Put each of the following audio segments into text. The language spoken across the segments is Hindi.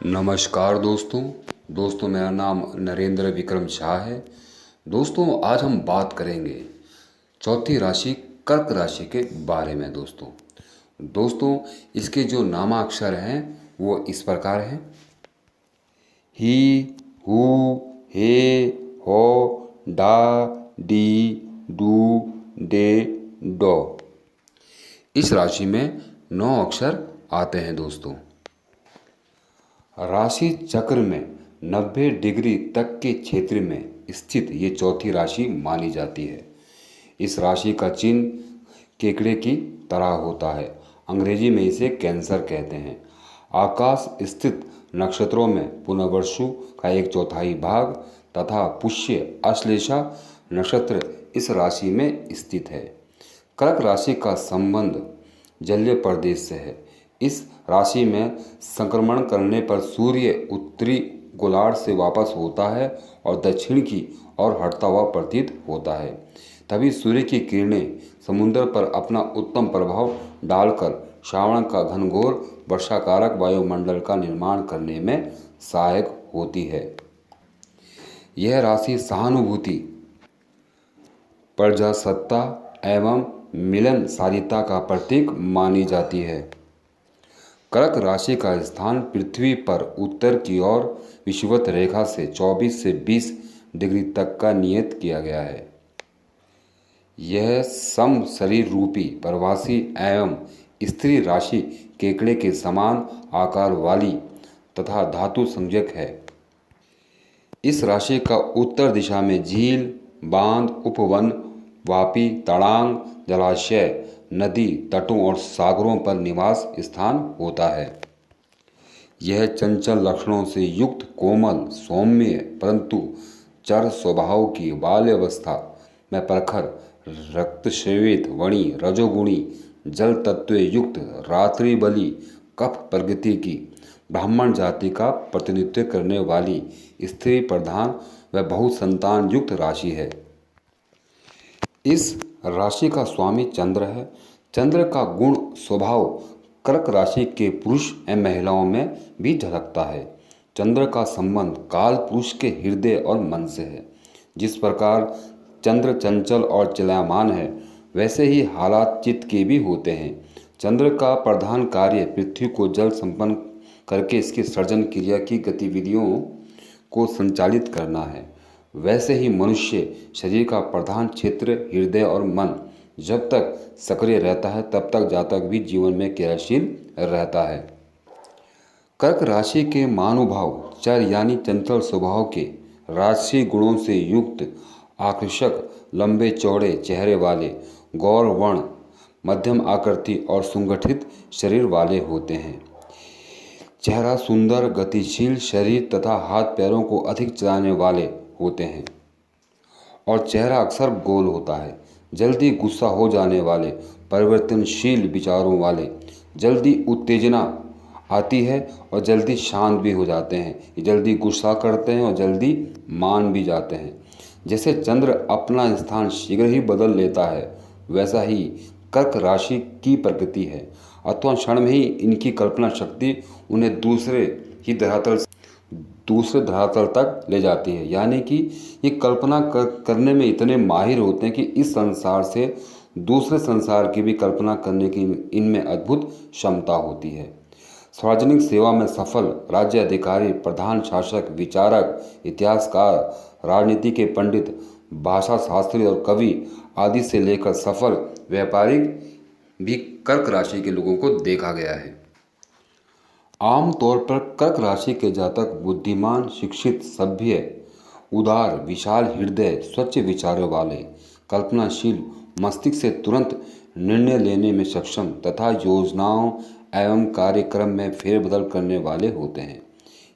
नमस्कार दोस्तों मेरा नाम नरेंद्र विक्रम शाह है। दोस्तों आज हम बात करेंगे चौथी राशि कर्क राशि के बारे में। दोस्तों इसके जो नामाक्षर हैं वो इस प्रकार हैं: ही, हु, हे, हो, डा, डी, डू, डे, डो। इस राशि में 9 अक्षर आते हैं। दोस्तों राशि चक्र में 90 डिग्री तक के क्षेत्र में स्थित ये चौथी राशि मानी जाती है। इस राशि का चिन्ह केकड़े की तरह होता है। अंग्रेजी में इसे कैंसर कहते हैं। आकाश स्थित नक्षत्रों में पुनर्वसु का 1/4 भाग तथा पुष्य आश्लेषा नक्षत्र इस राशि में स्थित है। कर्क राशि का संबंध जलीय प्रदेश से है। इस राशि में संक्रमण करने पर सूर्य उत्तरी गोलार्ध से वापस होता है और दक्षिण की ओर हटता हुआ प्रतीत होता है। तभी सूर्य की किरणें समुद्र पर अपना उत्तम प्रभाव डालकर श्रावण का घनघोर वर्षाकारक वायुमंडल का निर्माण करने में सहायक होती है। यह राशि सहानुभूति, प्रजासत्ता एवं मिलनसारिता का प्रतीक मानी जाती है। कर्क राशि का स्थान पृथ्वी पर उत्तर की ओर विषुवत रेखा से 24 से 20 डिग्री तक का नियत किया गया है। यह सम शरीर रूपी प्रवासी एवं स्त्री राशि केकड़े के समान आकार वाली तथा धातु संयोजक है। इस राशि का उत्तर दिशा में झील, बांध, उपवन, वापी, तड़ांग, जलाशय, नदी तटों और सागरों पर निवास स्थान होता है। यह चंचल लक्षणों से युक्त कोमल, सौम्य परंतु चर स्वभाव की बाल्यावस्था में प्रखर, रक्तश्वेत वणि, रजोगुणी, जल तत्व युक्त, रात्रि बली, कफ प्रकृति की ब्राह्मण जाति का प्रतिनिधित्व करने वाली स्त्री प्रधान व बहुत संतान युक्त राशि है। इस राशि का स्वामी चंद्र है। चंद्र का गुण स्वभाव कर्क राशि के पुरुष एवं महिलाओं में भी झलकता है। चंद्र का संबंध काल पुरुष के हृदय और मन से है। जिस प्रकार चंद्र चंचल और चलायमान है, वैसे ही हालात चित्त के भी होते हैं। चंद्र का प्रधान कार्य पृथ्वी को जल संपन्न करके इसकी सृजन क्रिया की गतिविधियों को संचालित करना है। वैसे ही मनुष्य शरीर का प्रधान क्षेत्र हृदय और मन जब तक सक्रिय रहता है तब तक जातक भी जीवन में क्रियाशील रहता है। कर्क राशि के महानुभाव चर यानी चंचल स्वभाव के राजसी गुणों से युक्त, आकर्षक, लंबे चौड़े चेहरे वाले, गौर वर्ण, मध्यम आकृति और सुगठित शरीर वाले होते हैं। चेहरा सुंदर, गतिशील शरीर तथा हाथ पैरों को अधिक चलाने वाले होते हैं और चेहरा अक्सर गोल होता है। जल्दी गुस्सा हो जाने वाले, परिवर्तनशील विचारों वाले, जल्दी उत्तेजना आती है और जल्दी शांत भी हो जाते हैं। ये जल्दी गुस्सा करते हैं और जल्दी मान भी जाते हैं। जैसे चंद्र अपना स्थान शीघ्र ही बदल लेता है, वैसा ही कर्क राशि की प्रकृति है। अथवा क्षण में ही इनकी कल्पना शक्ति उन्हें दूसरे धरातल तक ले जाती है। यानी कि ये कल्पना करने में इतने माहिर होते हैं कि इस संसार से दूसरे संसार की भी कल्पना करने की इनमें अद्भुत क्षमता होती है। सार्वजनिक सेवा में सफल राज्य अधिकारी, प्रधान शासक, विचारक, इतिहासकार, राजनीति के पंडित, भाषा शास्त्री और कवि आदि से लेकर सफल व्यापारिक भी कर्क राशि के लोगों को देखा गया है। आमतौर पर कर्क राशि के जातक बुद्धिमान, शिक्षित, सभ्य, उदार, विशाल हृदय, स्वच्छ विचारों वाले, कल्पनाशील, मस्तिष्क से तुरंत निर्णय लेने में सक्षम तथा योजनाओं एवं कार्यक्रम में फेरबदल करने वाले होते हैं।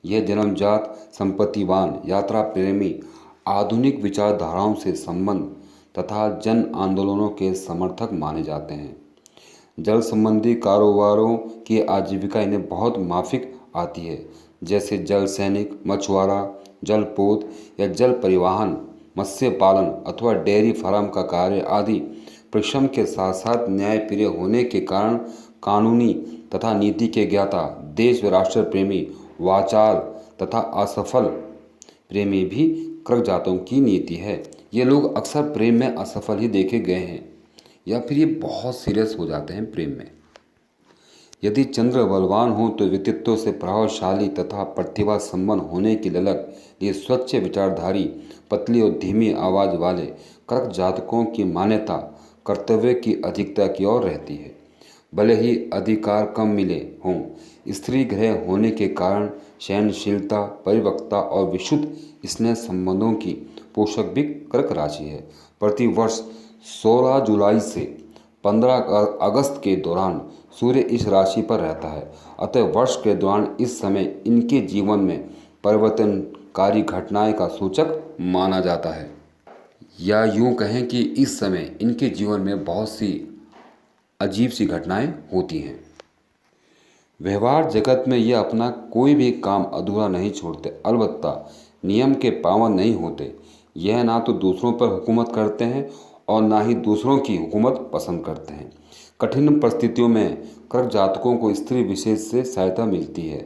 यह जन्मजात, संपत्तिवान, यात्रा प्रेमी, आधुनिक विचारधाराओं से संबंध तथा जन आंदोलनों के समर्थक माने जाते हैं। जल संबंधी कारोबारों की आजीविका इन्हें बहुत माफिक आती है। जैसे जल सैनिक, मछुआरा, जलपोत या जल परिवहन, मत्स्य पालन अथवा डेयरी फार्म का कार्य आदि परिश्रम के साथ साथ न्यायप्रिय होने के कारण कानूनी तथा नीति के ज्ञाता, देश व राष्ट्र प्रेमी वाचाल तथा असफल प्रेमी भी कर्क जातकों की नीति है। ये लोग अक्सर प्रेम में असफल ही देखे गए हैं या फिर ये बहुत सीरियस हो जाते हैं प्रेम में। यदि चंद्र बलवान हो तो व्यक्तित्व से प्रभावशाली तथा प्रतिभा संपन्न होने की ललक लिए स्वच्छ विचारधारी, पतली और धीमी आवाज़ वाले कर्क जातकों की मान्यता कर्तव्य की अधिकता की ओर रहती है। भले ही अधिकार कम मिले हों, स्त्री ग्रह होने के कारण सहनशीलता, परिपक्वता और विशुद्ध स्नेह संबंधों की पोषक भी कर्क राशि है। प्रतिवर्ष 16 जुलाई से 15 अगस्त के दौरान सूर्य इस राशि पर रहता है, अतः वर्ष के दौरान इस समय इनके जीवन में परिवर्तनकारी घटनाएं का सूचक माना जाता है, या यूं कहें कि इस समय इनके जीवन में बहुत सी अजीब सी घटनाएं होती हैं। व्यवहार जगत में ये अपना कोई भी काम अधूरा नहीं छोड़ते, अलबत्ता नियम के पाबंद नहीं होते। यह ना तो दूसरों पर हुकूमत करते हैं और ना ही दूसरों की हुकूमत पसंद करते हैं। कठिन परिस्थितियों में कर्क जातकों को स्त्री विशेष से सहायता मिलती है।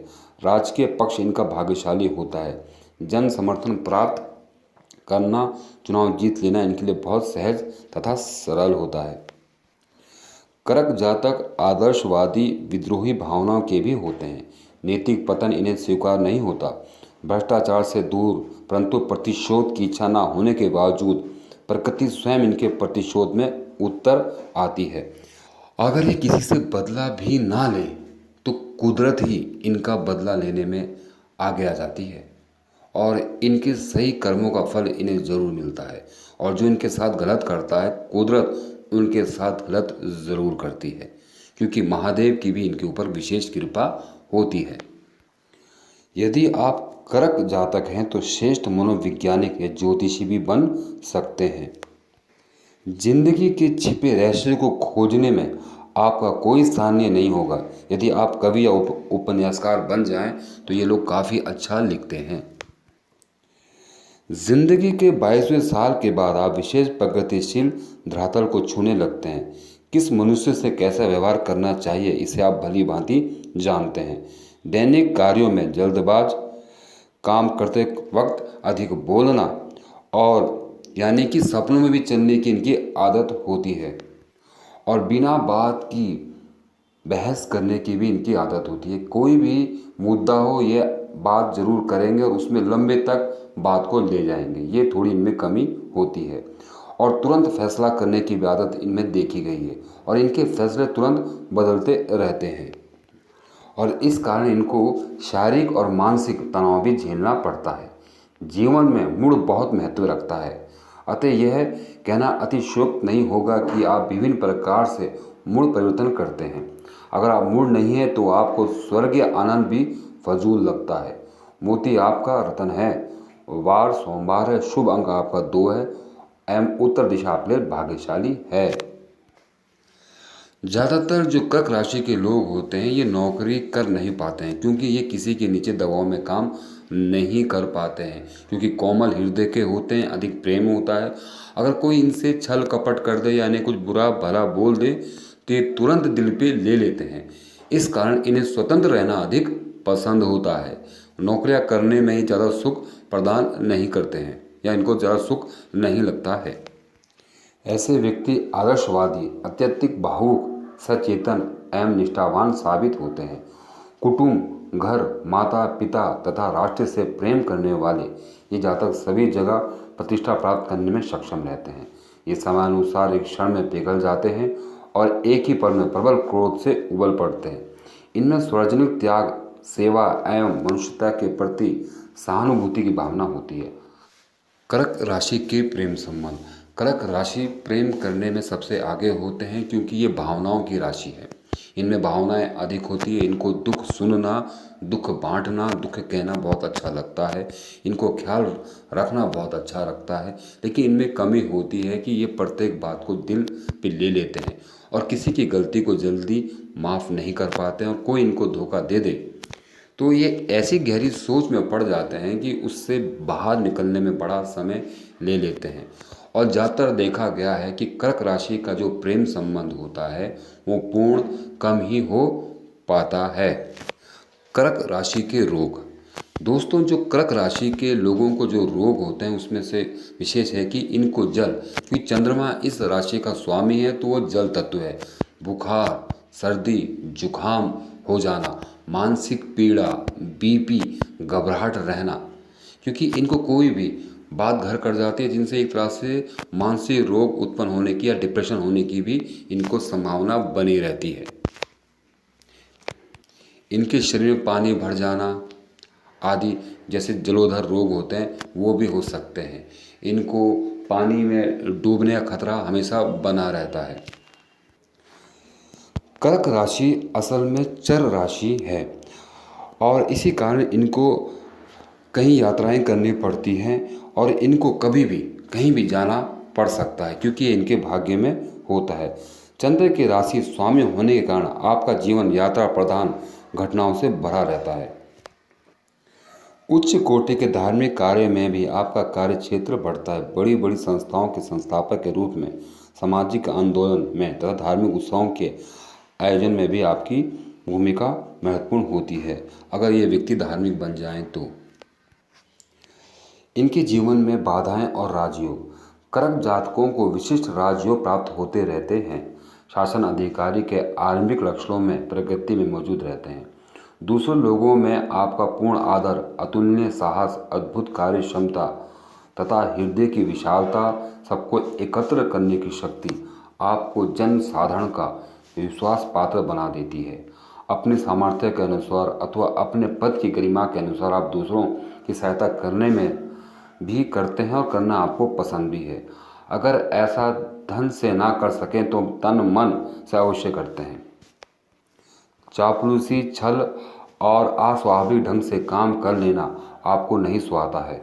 राजकीय पक्ष इनका भाग्यशाली होता है। जन समर्थन प्राप्त करना, चुनाव जीत लेना इनके लिए बहुत सहज तथा सरल होता है। कर्क जातक आदर्शवादी विद्रोही भावनाओं के भी होते हैं। नैतिक पतन इन्हें स्वीकार नहीं होता। भ्रष्टाचार से दूर परंतु प्रतिशोध की इच्छा न होने के बावजूद प्रकृति स्वयं इनके प्रतिशोध में उतर आती है। अगर ये किसी से बदला भी ना ले तो कुदरत ही इनका बदला लेने में आगे आ जाती है और इनके सही कर्मों का फल इन्हें ज़रूर मिलता है। और जो इनके साथ गलत करता है, कुदरत उनके साथ गलत ज़रूर करती है, क्योंकि महादेव की भी इनके ऊपर विशेष कृपा होती है। यदि आप कर्क जातक हैं तो श्रेष्ठ मनोवैज्ञानिक या ज्योतिषी भी बन सकते हैं। जिंदगी के छिपे रहस्य को खोजने में आपका कोई स्थानीय नहीं होगा। यदि आप कवि या उपन्यासकार बन जाएं तो ये लोग काफ़ी अच्छा लिखते हैं। जिंदगी के 22वें साल के बाद आप विशेष प्रगतिशील धरातल को छूने लगते हैं। किस मनुष्य से कैसा व्यवहार करना चाहिए इसे आप भली भांति जानते हैं। दैनिक कार्यों में जल्दबाज, काम करते वक्त अधिक बोलना और यानी कि सपनों में भी चलने की इनकी आदत होती है और बिना बात की बहस करने की भी इनकी आदत होती है। कोई भी मुद्दा हो ये बात ज़रूर करेंगे और उसमें लंबे तक बात को ले जाएंगे। ये थोड़ी इनमें कमी होती है और तुरंत फैसला करने की भी आदत इनमें देखी गई है और इनके फैसले तुरंत बदलते रहते हैं और इस कारण इनको शारीरिक और मानसिक तनाव भी झेलना पड़ता है। जीवन में मूड बहुत महत्व रखता है, अतः यह कहना अतिशयोक्त नहीं होगा कि आप विभिन्न प्रकार से मूड परिवर्तन करते हैं। अगर आप मूड नहीं है तो आपको स्वर्गीय आनंद भी फजूल लगता है। मोती आपका रतन है, वार सोमवार है, शुभ अंक आपका 2 है एवं उत्तर दिशा आपके लिए भाग्यशाली है। ज़्यादातर जो कर्क राशि के लोग होते हैं ये नौकरी कर नहीं पाते हैं, क्योंकि ये किसी के नीचे दबाव में काम नहीं कर पाते हैं, क्योंकि कोमल हृदय के होते हैं, अधिक प्रेम होता है। अगर कोई इनसे छल कपट कर दे यानी कुछ बुरा भला बोल दे तो ये तुरंत दिल पे ले लेते हैं। इस कारण इन्हें स्वतंत्र रहना अधिक पसंद होता है। नौकरियां करने में ही ज़्यादा सुख प्रदान नहीं करते हैं या इनको ज़्यादा सुख नहीं लगता है। ऐसे व्यक्ति आदर्शवादी, अत्यधिक भावुक, सचेतन एवं निष्ठावान साबित होते हैं। कुटुंब, घर, माता पिता तथा राष्ट्र से प्रेम करने वाले ये जातक सभी जगह प्रतिष्ठा प्राप्त करने में सक्षम रहते हैं। ये समयानुसार एक क्षण में पिघल जाते हैं और एक ही पल में प्रबल क्रोध से उबल पड़ते हैं। इनमें सार्वजनिक त्याग, सेवा एवं मनुष्यता के प्रति सहानुभूति की भावना होती है। कर्क राशि के प्रेम संबंध। कर्क राशि प्रेम करने में सबसे आगे होते हैं क्योंकि ये भावनाओं की राशि है। इनमें भावनाएं अधिक होती है। इनको दुख सुनना, दुख बांटना, दुख कहना बहुत अच्छा लगता है। इनको ख्याल रखना बहुत अच्छा लगता है। लेकिन इनमें कमी होती है कि ये प्रत्येक बात को दिल पे ले लेते हैं और किसी की गलती को जल्दी माफ़ नहीं कर पाते हैं। और कोई इनको धोखा दे दे तो ये ऐसी गहरी सोच में पड़ जाते हैं कि उससे बाहर निकलने में बड़ा समय ले लेते हैं। और ज़्यादातर देखा गया है कि कर्क राशि का जो प्रेम संबंध होता है वो पूर्ण कम ही हो पाता है। कर्क राशि के रोग। दोस्तों, जो कर्क राशि के लोगों को जो रोग होते हैं उसमें से विशेष है कि इनको जल, क्योंकि चंद्रमा इस राशि का स्वामी है तो वो जल तत्व है। बुखार, सर्दी, जुखाम हो जाना, मानसिक पीड़ा, बीपी, घबराहट रहना, क्योंकि इनको कोई भी बात घर कर जाती है जिनसे एक तरह से मानसिक रोग उत्पन्न होने की या डिप्रेशन होने की भी इनको संभावना बनी रहती है। इनके शरीर में पानी भर जाना आदि जैसे जलोदर रोग होते हैं वो भी हो सकते हैं। इनको पानी में डूबने का खतरा हमेशा बना रहता है। कर्क राशि असल में चर राशि है और इसी कारण इनको कई यात्राएं करनी पड़ती हैं और इनको कभी भी कहीं भी जाना पड़ सकता है क्योंकि ये इनके भाग्य में होता है। चंद्र की राशि स्वामी होने के कारण आपका जीवन यात्रा प्रधान घटनाओं से भरा रहता है। उच्च कोटि के धार्मिक कार्य में भी आपका कार्य क्षेत्र बढ़ता है। बड़ी बड़ी संस्थाओं के संस्थापक के रूप में, सामाजिक आंदोलन में तथा धार्मिक उत्सवों के आयोजन में भी आपकी भूमिका महत्वपूर्ण होती है अगर ये व्यक्ति धार्मिक बन जाएं तो। इनके जीवन में बाधाएं और राजयोग। कर्क जातकों को विशिष्ट राजयोग प्राप्त होते रहते हैं। शासन अधिकारी के आरंभिक लक्षणों में प्रगति में मौजूद रहते हैं। दूसरे लोगों में आपका पूर्ण आदर, अतुलनीय साहस, अद्भुत कार्य क्षमता तथा हृदय की विशालता, सबको एकत्र करने की शक्ति आपको जन साधारण का विश्वास पात्र बना देती है। अपने सामर्थ्य के अनुसार अथवा अपने पद की गरिमा के अनुसार आप दूसरों की सहायता करने में भी करते हैं और करना आपको पसंद भी है। अगर ऐसा धन से ना कर सकें तो तन मन से अवश्य करते हैं। चापलूसी, छल और अस्वाभाविक ढंग से काम कर लेना आपको नहीं सुहाता है।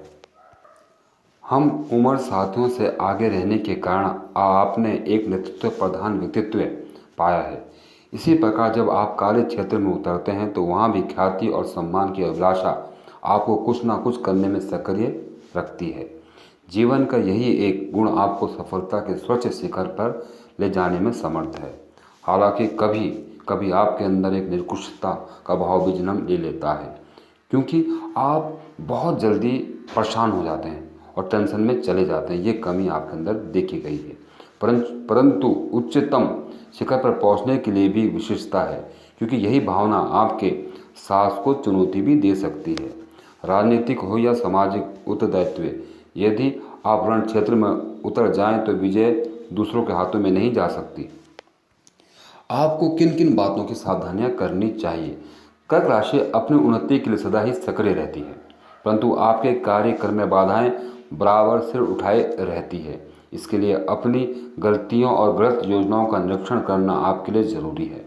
हम उम्र साथियों से आगे रहने के कारण आपने एक नेतृत्व प्रधान व्यक्तित्व पाया है। इसी प्रकार जब आप कार्य क्षेत्र में उतरते हैं तो वहाँ भी ख्याति और सम्मान की अभिलाषा आपको कुछ ना कुछ करने में सक्रिय रखती है। जीवन का यही एक गुण आपको सफलता के स्वच्छ शिखर पर ले जाने में समर्थ है। हालांकि कभी कभी आपके अंदर एक निकृष्टता का भाव भी जन्म ले लेता है क्योंकि आप बहुत जल्दी परेशान हो जाते हैं और टेंशन में चले जाते हैं। ये कमी आपके अंदर देखी गई है, परंतु उच्चतम शिखर पर पहुंचने के लिए भी विशेषता है क्योंकि यही भावना आपके साहस को चुनौती भी दे सकती है। राजनीतिक हो या सामाजिक उत्तरदायित्व, यदि आप रण क्षेत्र में उतर जाएं तो विजय दूसरों के हाथों में नहीं जा सकती। आपको किन किन बातों की सावधानियां करनी चाहिए। कर्क राशि अपनी उन्नति के लिए सदा ही सक्रिय रहती है, परंतु आपके कार्यक्रम में बाधाएं बराबर सिर उठाए रहती है। इसके लिए अपनी गलतियों और गलत योजनाओं का निरीक्षण करना आपके लिए ज़रूरी है।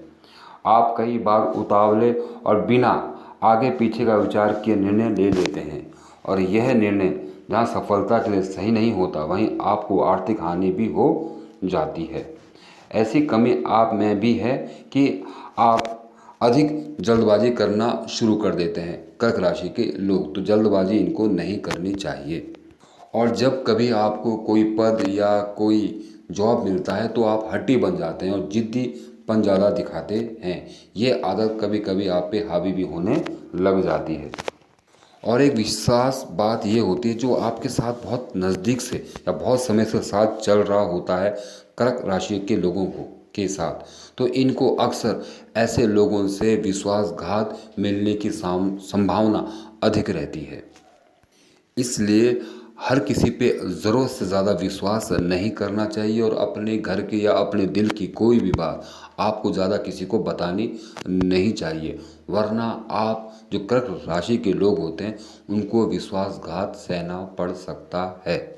आप कई बार उतावले और बिना आगे पीछे का विचार किए निर्णय ले लेते हैं और यह निर्णय जहाँ सफलता के लिए सही नहीं होता वहीं आपको आर्थिक हानि भी हो जाती है। ऐसी कमी आप में भी है कि आप अधिक जल्दबाजी करना शुरू कर देते हैं। कर्क राशि के लोग तो जल्दबाजी इनको नहीं करनी चाहिए और जब कभी आपको कोई पद या कोई जॉब मिलता है तो आप हट्टी बन जाते हैं और जिद्दीपन ज़्यादा दिखाते हैं। ये आदत कभी कभी आप पे हावी भी होने लग जाती है। और एक विश्वास बात ये होती है जो आपके साथ बहुत नज़दीक से या बहुत समय से साथ चल रहा होता है कर्क राशि के लोगों को के साथ, तो इनको अक्सर ऐसे लोगों से विश्वासघात मिलने की संभावना अधिक रहती है। इसलिए हर किसी पे ज़रूरत से ज़्यादा विश्वास नहीं करना चाहिए और अपने घर की या अपने दिल की कोई भी बात आपको ज़्यादा किसी को बतानी नहीं चाहिए, वरना आप जो कर्क राशि के लोग होते हैं उनको विश्वासघात सहना पड़ सकता है।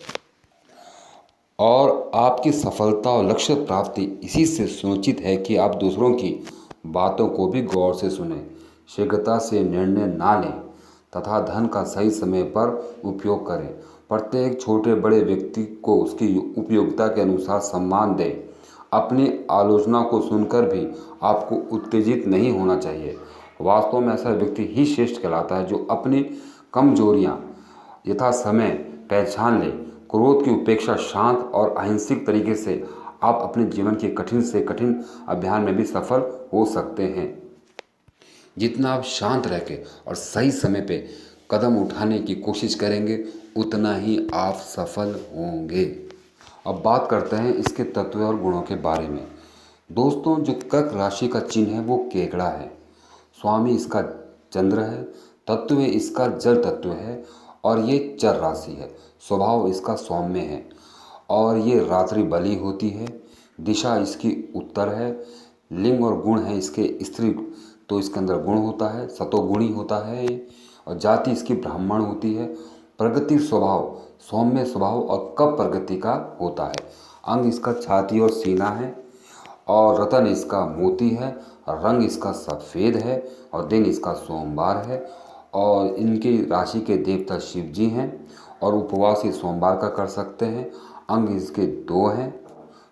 और आपकी सफलता और लक्ष्य प्राप्ति इसी से सुनिश्चित है कि आप दूसरों की बातों को भी गौर से सुनें, शीघ्रता से निर्णय ना लें तथा धन का सही समय पर उपयोग करें। प्रत्येक छोटे बड़े व्यक्ति को उसकी उपयोगिता के अनुसार सम्मान दें। अपनी आलोचना को सुनकर भी आपको उत्तेजित नहीं होना चाहिए। वास्तव में ऐसा व्यक्ति ही श्रेष्ठ कहलाता है जो अपनी कमजोरियां यथा समय पहचान ले। क्रोध की उपेक्षा, शांत और अहिंसक तरीके से आप अपने जीवन के कठिन से कठिन अभियान में भी सफल हो सकते हैं। जितना आप शांत रह के और सही समय पे कदम उठाने की कोशिश करेंगे उतना ही आप सफल होंगे। अब बात करते हैं इसके तत्व और गुणों के बारे में। दोस्तों, जो कर्क राशि का चिन्ह है वो केकड़ा है। स्वामी इसका चंद्र है। तत्व इसका जल तत्व है और ये चर राशि है। स्वभाव इसका सौम्य है और ये रात्रि बली होती है। दिशा इसकी उत्तर है। लिंग और गुण है इसके स्त्री, तो इसके अंदर गुण होता है, सतोगुणी होता है ये। और जाति इसकी ब्राह्मण होती है। प्रगति स्वभाव सौम्य स्वभाव और कब प्रगति का होता है। अंग इसका छाती और सीना है और रतन इसका मोती है। रंग इसका सफ़ेद है और दिन इसका सोमवार है। और इनकी राशि के देवता शिव जी हैं और उपवास ये सोमवार का कर सकते हैं। अंग इसके 2 हैं।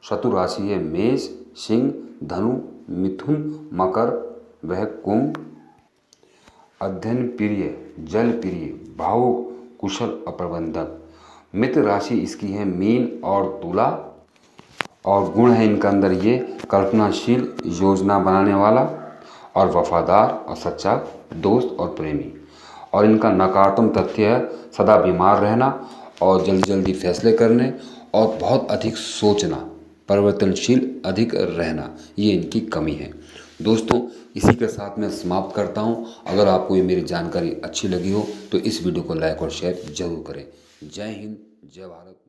शत्रु राशि है मेष, सिंह, धनु, मिथुन, मकर वह कुंभ। अध्ययन प्रिय, जल प्रिय, भावुक, कुशल और प्रबंधक। मित्र राशि इसकी है मीन और तुला। और गुण है इनके अंदर ये कल्पनाशील, योजना बनाने वाला और वफादार और सच्चा दोस्त और प्रेमी। और इनका नकारात्मक तथ्य है सदा बीमार रहना और जल्दी जल्दी फैसले करने और बहुत अधिक सोचना, परिवर्तनशील अधिक रहना, ये इनकी कमी है। दोस्तों, इसी के साथ मैं समाप्त करता हूँ। अगर आपको ये मेरी जानकारी अच्छी लगी हो तो इस वीडियो को लाइक और शेयर जरूर करें। जय हिंद, जय भारत।